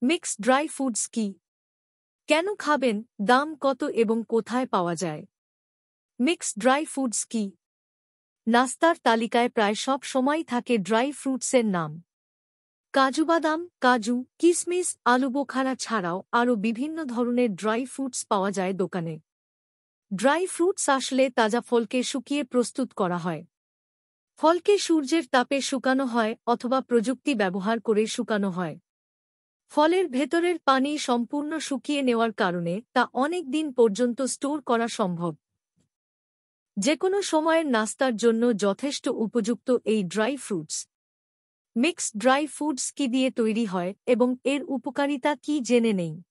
Mixed dry foods কি? কেন খাবেন, দাম কত এবং কোথায় পাওয়া যায়? মিক্সড ড্রাই ফুডস কি? নাস্তার তালিকায় প্রায় সব সময়ই থাকে ড্রাই ফ্রুটসের নাম। কাজুবাদাম, কাজু, কিশমিশ, আলুবোখারা ছাড়াও আরও বিভিন্ন ধরনের ড্রাই ফ্রুটস পাওয়া যায় দোকানে। ড্রাই ফ্রুটস আসলে তাজা ফলকে শুকিয়ে প্রস্তুত করা হয়। ফলকে সূর্যের তাপে শুকানো হয় অথবা প্রযুক্তি ব্যবহার করে শুকানো হয়। ফলের ভেতরের পানি সম্পূর্ণ শুকিয়ে নেওয়ার কারণে তা অনেক দিন পর্যন্ত স্টোর করা সম্ভব। যেকোনো সময়ের নাস্তার জন্য যথেষ্ট উপযুক্ত এই dry fruits. Mixed dry fruits কি দিয়ে তৈরি হয় এবং এর উপকারিতা কি জেনে নেই।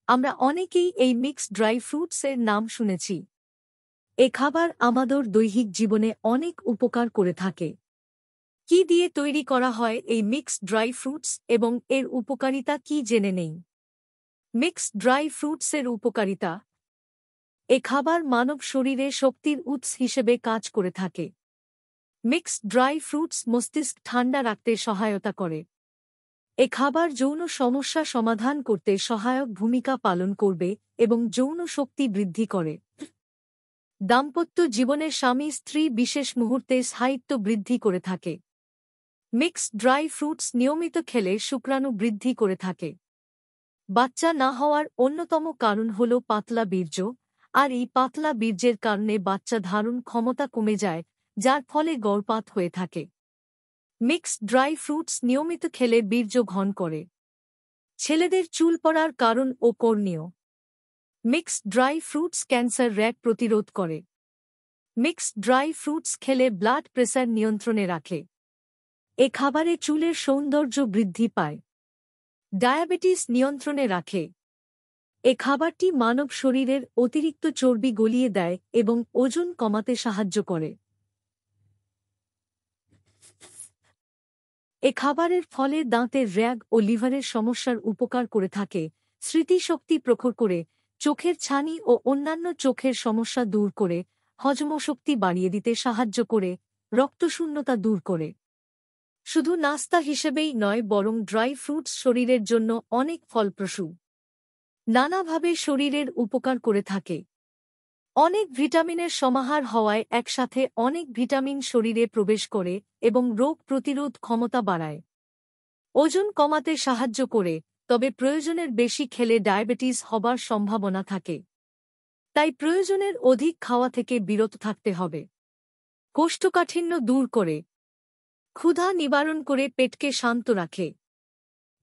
আমরা অনেকেই এই মিক্সড ড্রাই ফ্রুটসের নাম শুনেছি। এ খাবার আমাদের দৈহিক জীবনে অনেক উপকার করে থাকে। কি দিয়ে তৈরি করা হয় এই মিক্সড ড্রাই ফ্রুটস এবং এর উপকারিতা কি জেনে নেই। মিক্সড ড্রাই ফ্রুটসের উপকারিতা। এ খাবার মানব শরীরে শক্তির উৎস হিসেবে কাজ করে থাকে। মিক্সড ড্রাই ফ্রুটস মস্তিষ্ক ঠান্ডা রাখতে সহায়তা করে। এ খাবার যৌন সমস্যা সমাধান করতে সহায়ক ভূমিকা পালন করবে এবং যৌন শক্তি বৃদ্ধি করে। দাম্পত্য জীবনে স্বামী স্ত্রী বিশেষ মুহূর্তে স্থায়িত্ব বৃদ্ধি করে থাকে। মিক্সড ড্রাই ফ্রুটস নিয়মিত খেলে শুক্রাণু বৃদ্ধি করে থাকে। বাচ্চা না হওয়ার অন্যতম কারণ হল পাতলা বীর্য, আর এই পাতলা বীর্যের কারণে বাচ্চা ধারণ ক্ষমতা কমে যায়, যার ফলে গর্ভপাত হয়ে থাকে। মিক্সড ড্রাই ফ্রুটস নিয়মিত খেলে বীর্য ঘন করে। ছেলেদের চুল পড়ার কারণ ও করণীয়। মিক্সড ড্রাই ফ্রুটস ক্যান্সার রোগ প্রতিরোধ করে। মিক্সড ড্রাই ফ্রুটস খেলে ব্লাড প্রেসার নিয়ন্ত্রণে রাখে। এ খাবারে চুলের সৌন্দর্য বৃদ্ধি পায়। ডায়াবেটিস নিয়ন্ত্রণে রাখে। এ খাবারটি মানব শরীরের অতিরিক্ত চর্বি গলিয়ে দেয় এবং ওজন কমাতে সাহায্য করে। এ খাবারের ফলে দাঁতের রোগ ও লিভারের সমস্যার উপকার করে থাকে, স্মৃতিশক্তি প্রখর করে, চোখের ছানি ও অন্যান্য চোখের সমস্যা দূর করে, হজমশক্তি বাড়িয়ে দিতে সাহায্য করে, রক্তশূন্যতা দূর করে। শুধু নাস্তা হিসেবেই নয়, বরং ড্রাই ফ্রুটস শরীরের জন্য অনেক ফলপ্রসূ। নানাভাবে শরীরের উপকার করে থাকে। অনেক ভিটামিনের সমাহার হওয়ায় একসাথে অনেক ভিটামিন শরীরে প্রবেশ করে এবং রোগ প্রতিরোধ ক্ষমতা বাড়ায়। ওজন কমাতে সাহায্য করে, তবে প্রয়োজনের বেশি খেলে ডায়াবেটিস হবার সম্ভাবনা থাকে। তাই প্রয়োজনের অধিক খাওয়া থেকে বিরত থাকতে হবে। কোষ্ঠকাঠিন্য দূর করে। ক্ষুধা নিবারণ করে পেটকে শান্ত রাখে।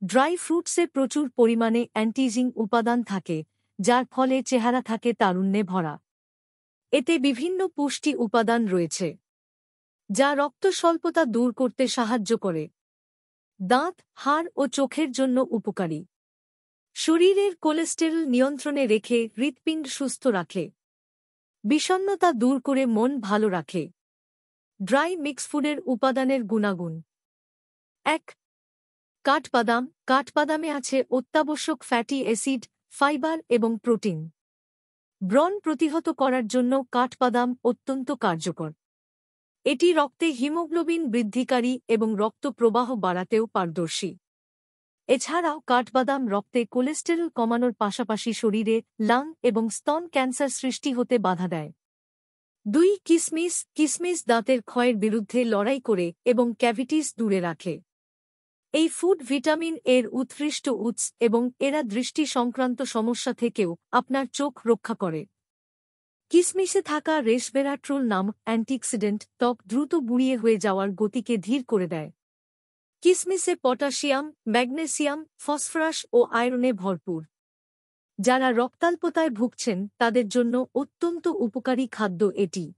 ড্রাই ফ্রুটসে প্রচুর পরিমাণে অ্যান্টিজিং উপাদান থাকে, যার ফলে চেহারা থাকে তারুণ্যে ভরা। এতে বিভিন্ন পুষ্টি উপাদান রয়েছে, যা রক্ত স্বল্পতা দূর করতে সাহায্য করে। দাঁত, হাড় ও চোখের জন্য উপকারী। শরীরের কোলেস্টেরল নিয়ন্ত্রণে রেখে হৃৎপিণ্ড সুস্থ রাখে। বিষণ্ণতা দূর করে মন ভালো রাখে। ড্রাই মিক্স ফুডের উপাদানের গুণাগুণ। ১. কাঠবাদাম। কাঠবাদামে আছে অত্যাবশ্যক ফ্যাটি অ্যাসিড, ফাইবার এবং প্রোটিন। ব্রণ প্রতিহত করার জন্য কাঠবাদাম অত্যন্ত কার্যকর। এটি রক্তে হিমোগ্লোবিন বৃদ্ধিকারী এবং রক্ত প্রবাহ বাড়াতেও পারদর্শী। এছাড়াও কাঠবাদাম রক্তে কোলেস্টেরল কমানোর পাশাপাশি শরীরে লাং এবং স্তন ক্যান্সার সৃষ্টি হতে বাধা দেয়। ২. কিশমিশ। কিশমিশ দাঁতের ক্ষয়ের বিরুদ্ধে লড়াই করে এবং ক্যাভিটিস দূরে রাখে। এই ফুড ভিটামিন এর উৎকৃষ্ট উৎস এবং এরা দৃষ্টি সংক্রান্ত সমস্যা থেকেও আপনার চোখ রক্ষা করে। কিশমিশে থাকা রেসভেরাট্রোল নামক অ্যান্টিঅক্সিডেন্ট ত্বক দ্রুত বুড়িয়ে হয়ে যাওয়ার গতিকে ধীর করে দেয়। কিশমিশে পটাশিয়াম, ম্যাগনেসিয়াম, ফসফরাস ও আয়রনে ভরপুর। যারা রক্তাল্পতায় ভুগছেন তাদের জন্য অত্যন্ত উপকারী খাদ্য এটি।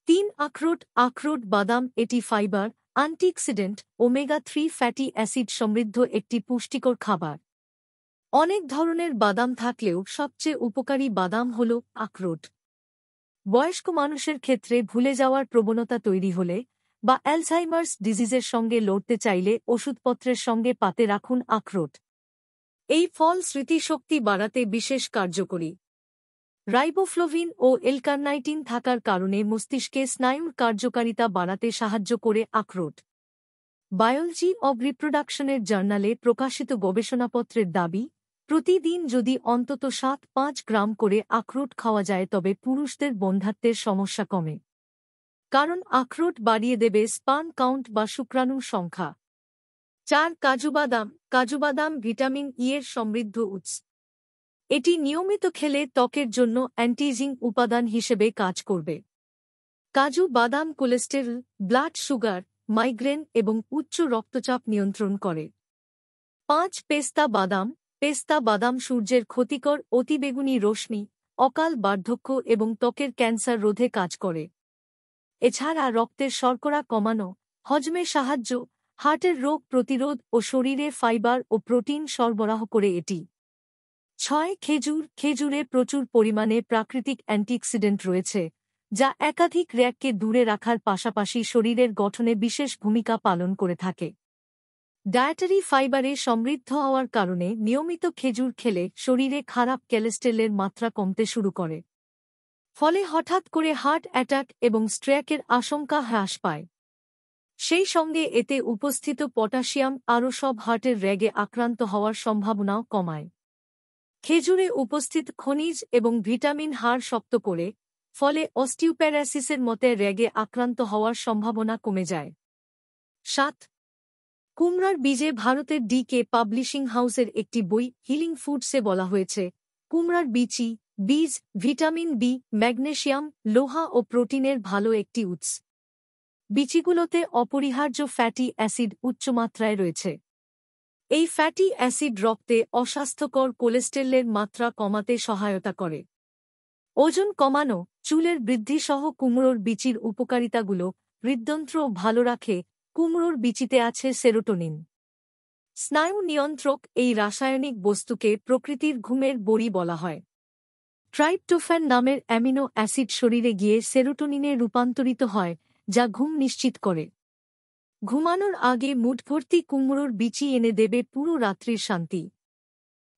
৩. আখরোট। আখরোট বাদাম। এটি fibre, antioxidant, omega-3 fatty acid সমৃদ্ধ একটি পুষ্টিকর খাবার। অনেক ধরনের বাদাম থাকলেও সবচেয়ে উপকারী বাদাম হল আখরোট। বয়স্ক মানুষের ক্ষেত্রে ভুলে যাওয়ার প্রবণতা তৈরি হলে বা অ্যালঝাইমার্স ডিজিজের সঙ্গে লড়তে চাইলে ওষুধপত্রের সঙ্গে পাতে রাখুন আখরোট। এই ফল স্মৃতিশক্তি বাড়াতে বিশেষ কার্যকরী। রাইবোফ্লোভিন ও এলকার্নাইটিন থাকার কারণে মস্তিষ্কে স্নায়ুর কার্যকারিতা বাড়াতে সাহায্য করে আখরোট। বায়োলজি অব রিপ্রোডাকশনের জার্নালে প্রকাশিত গবেষণাপত্রের দাবি, প্রতিদিন যদি অন্তত ৭-৫ গ্রাম করে আখরোট খাওয়া যায় তবে পুরুষদের বন্ধ্যাত্বের সমস্যা কমে। কারণ আখরোট বাড়িয়ে দেবে স্পার্ম কাউন্ট বা শুক্রাণুর সংখ্যা। ৪. কাজুবাদাম ভিটামিন ই এর সমৃদ্ধ উৎস। এটি নিয়মিত খেলে ত্বকের জন্য অ্যান্টিএজিং উপাদান হিসেবে কাজ করবে। কাজু বাদাম কোলেস্টেরল, ব্লাড সুগার, মাইগ্রেন এবং উচ্চ রক্তচাপ নিয়ন্ত্রণ করে। ৫. পেস্তা বাদাম সূর্যের ক্ষতিকর অতিবেগুনি রশ্মি, অকাল বার্ধক্য এবং ত্বকের ক্যান্সার রোধে কাজ করে। এছাড়া রক্তের শর্করা কমানো, হজমে সাহায্য, হার্টের রোগ প্রতিরোধ ও শরীরে ফাইবার ও প্রোটিন সরবরাহ করে এটি। ৬. খেজুরে প্রচুর পরিমাণে প্রাকৃতিক অ্যান্টিঅক্সিডেন্ট রয়েছে, যা একাধিক রোগকে দূরে রাখার পাশাপাশি শরীরের গঠনে বিশেষ ভূমিকা পালন করে থাকে। ডায়েটারি ফাইবারে সমৃদ্ধ হওয়ার কারণে নিয়মিত খেজুর খেলে শরীরে খারাপ কোলেস্টেরলের মাত্রা কমতে শুরু করে। ফলে হঠাৎ করে হার্ট অ্যাটাক এবং স্ট্রোকের আশঙ্কা হ্রাস পায়। সেই সঙ্গে এতে উপস্থিত পটাশিয়াম আরও সব হার্টের রোগে আক্রান্ত হওয়ার সম্ভাবনাও কমায়। খেজুরে উপস্থিত খনিজ এবং ভিটামিন হাড় শক্ত করে, ফলে অস্টিওপোরোসিসের মতো রোগে আক্রান্ত হওয়ার সম্ভাবনা কমে যায়। ৭. কুমড়ার বীজে ভারতের ডি.কে পাবলিশিং হাউসের একটি বই হিলিং ফুডসে বলা হয়েছে, কুমড়ার বীজ ভিটামিন বি, ম্যাগনেসিয়াম, লোহা ও প্রোটিনের ভালো একটি উৎস। বীজগুলোতে অপরিহার্য ফ্যাটি অ্যাসিড উচ্চমাত্রায় রয়েছে। এই ফ্যাটি অ্যাসিড রক্তে অস্বাস্থ্যকর কোলেস্টেরলের মাত্রা কমাতে সহায়তা করে। ওজন কমানো, চুলের বৃদ্ধিসহ কুমড়োর বীচির উপকারিতাগুলো হৃদযন্ত্র ভালো রাখে। কুমড়োর বীচিতে আছে সেরোটোনিন, স্নায়ু নিয়ন্ত্রক। এই রাসায়নিক বস্তুকে প্রকৃতির ঘুমের বড়ি বলা হয়। ট্রাইপ্টোফ্যান নামের অ্যামিনো অ্যাসিড শরীরে গিয়ে সেরোটোনিনে রূপান্তরিত হয়, যা ঘুম নিশ্চিত করে। ঘুমানোর আগে মুঠভর্তি কুমড়োর বীচি এনে দেবে পুরো রাত্রির শান্তি।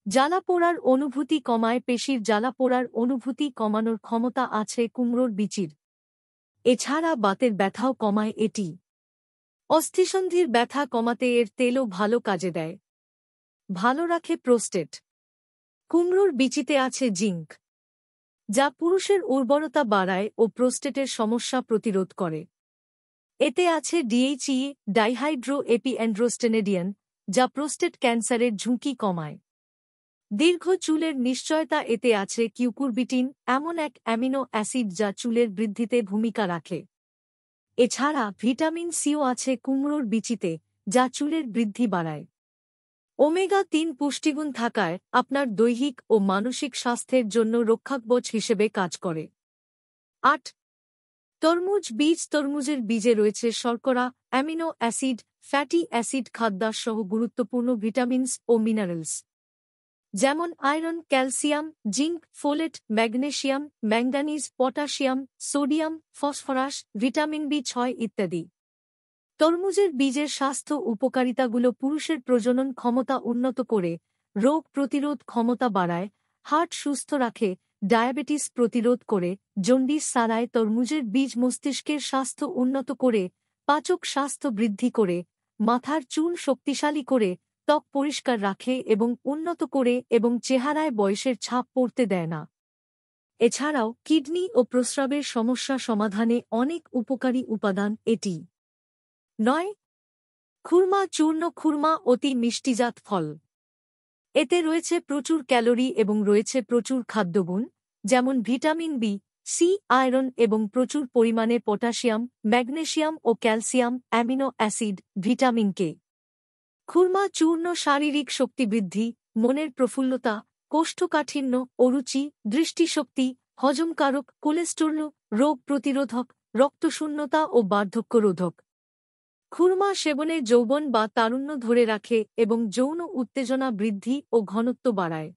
জ্বালা পোড়ার অনুভূতি কমায়, পেশির জ্বালা পোড়ার অনুভূতি কমানোর ক্ষমতা আছে কুমড়োর বীচির। এছাড়া বাতের ব্যথাও কমায় এটি। অস্থিসন্ধির ব্যথা কমাতে এর তেলও ভালো কাজে দেয়। ভালো রাখে প্রোস্টেট। কুমড়োর বীচিতে আছে জিঙ্ক, যা পুরুষের উর্বরতা বাড়ায় ও প্রোস্টেটের সমস্যা প্রতিরোধ করে। এতে আছে ডিএইচই, ডাইহাইড্রো এপিঅ্যান্ড্রোস্টেনেডিয়ান, যা প্রোস্টেট ক্যান্সারের ঝুঁকি কমায়। দীর্ঘ চুলের নিশ্চয়তা এতে আছে কিউকুরবিটিন, এমন এক অ্যামিনো অ্যাসিড যা চুলের বৃদ্ধিতে ভূমিকা রাখে। এছাড়া ভিটামিন সিও আছে কুমড়োর বীচিতে, যা চুলের বৃদ্ধি বাড়ায়। ওমেগা-৩ পুষ্টিগুণ থাকায় আপনার দৈহিক ও মানসিক স্বাস্থ্যের জন্য রক্ষাকবচ হিসেবে কাজ করে। ৮. তরমুজের বীজে রয়েছে শর্করা, অ্যামিনো অ্যাসিড, ফ্যাটি অ্যাসিড খাদ্যাসহ গুরুত্বপূর্ণ ভিটামিনস ও মিনারেলস, যেমন iron, calcium, zinc, folate, magnesium, manganese, potassium, sodium, phosphorus, vitamin বি6 ইত্যাদি। তরমুজের বীজের স্বাস্থ্য উপকারিতাগুলো পুরুষের প্রজনন ক্ষমতা উন্নত করে, রোগ প্রতিরোধ ক্ষমতা বাড়ায়, হার্ট সুস্থ রাখে, ডায়াবেটিস প্রতিরোধ করে, জন্ডিস সারায়। তরমুজের বীজ মস্তিষ্কের স্বাস্থ্য উন্নত করে, পাচক স্বাস্থ্য বৃদ্ধি করে, মাথার চুল শক্তিশালী করে, ত্বক পরিষ্কার রাখে এবং উন্নত করে এবং চেহারায় বয়সের ছাপ পড়তে দেয় না। এছাড়াও কিডনি ও প্রস্রাবের সমস্যা সমাধানে অনেক উপকারী উপাদান এটি। ৯. খুরমা অতি মিষ্টিজাত ফল। এতে রয়েছে প্রচুর ক্যালোরি এবং রয়েছে প্রচুর খাদ্যগুণ, যেমন ভিটামিন বি, সি, আয়রন এবং প্রচুর পরিমাণে পটাশিয়াম, ম্যাগনেসিয়াম ও calcium, amino acid, vitamin K. খুরমা চূর্ণ শারীরিক শক্তিবৃদ্ধি, মনের প্রফুল্লতা, কোষ্ঠকাঠিন্য, অরুচি, দৃষ্টিশক্তি, হজমকারক, কোলেস্টেরল, রোগ প্রতিরোধক, রক্তশূন্যতা ও বার্ধক্য রোধক। খুরমা সেবনে যৌবন বা তারুণ্য ধরে রাখে এবং যৌন উত্তেজনা বৃদ্ধি ও ঘনত্ব বাড়ায়।